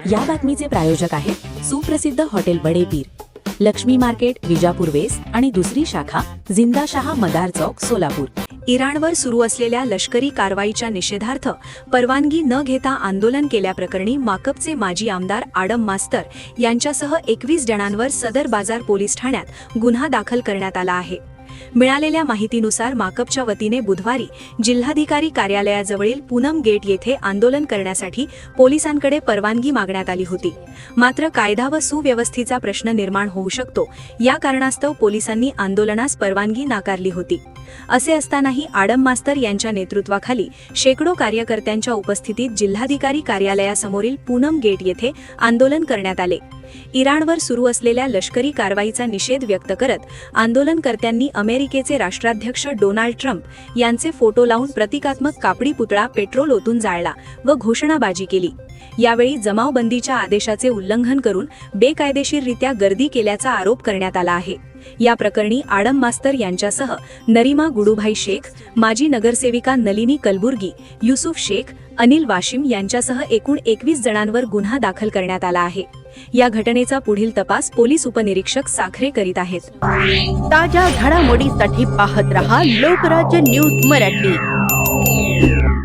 या बातमीचे प्रायोजक आहेत सुप्रसिद्ध हॉटेल बडे पीर, लक्ष्मी मार्केट, विजापूर वेस्ट आणि दुसरी शाखा जिंदाशहा मदार चौक, सोलापूर। इराणवर सुरू असलेल्या लष्करी कारवाईच्या निषेधार्थ परवानगी न घेता आंदोलन केल्याप्रकरणी माकपचे माजी आमदार आडम मास्तर यांच्यासह 21 जणांवर सदर बाजार पोलीस ठाण्यात गुन्हा दाखल करण्यात आला आहे। मिळालेल्या माहितीनुसार माकपच्या वतीने बुधवारी जिल्हाधिकारी कार्यालयाजवळील पूनम गेट येथे आंदोलन करण्यासाठी पोलिसांकडे परवानगी मागण्यात आली होती। मात्र कायदा व सुव्यवस्थेचा प्रश्न निर्माण होऊ शकतो या कारणास्तव पोलिसांनी आंदोलनास परवानगी नाकारली होती। असे असतानाही आडम मास्तर यांच्या नेतृत्वाखाली शेकडो कार्यकर्त्यांच्या उपस्थितीत जिल्हाधिकारी कार्यालयासमोरील पूनम गेट येथे आंदोलन करण्यात आले। इराणवर सुरू असलेल्या लष्करी कारवाईचा निषेध व्यक्त करत आंदोलनकर्त्यांनी अमेरिकेचे राष्ट्राध्यक्ष डोनाल्ड ट्रम्प यांचे फोटो लावून प्रतिकात्मक कापडी पुतळा पेट्रोल ओतून जाळला व घोषणाबाजी केली। यावेळी जमावबंदीच्या आदेशाचे उल्लंघन करून बेकायदेशीररित्या गर्दी केल्याचा आरोप करण्यात आला आहे। या प्रकरणी आडम मास्तर यांच्यासह नरीमा गुडूभाई शेख, माजी नगरसेविका नलिनी कलबुर्गी, युसुफ शेख, अनिल वाशिम यांच्यासह एकूण 21 जणांवर गुन्हा दाखल करण्यात आला आहे। या घटनेचा पुढील तपास पोलीस उपनिरीक्षक साखरे करीत आहेत। ताज्या घडामोडीसाठी पाहत रहा लोकराज्य न्यूज मराठी।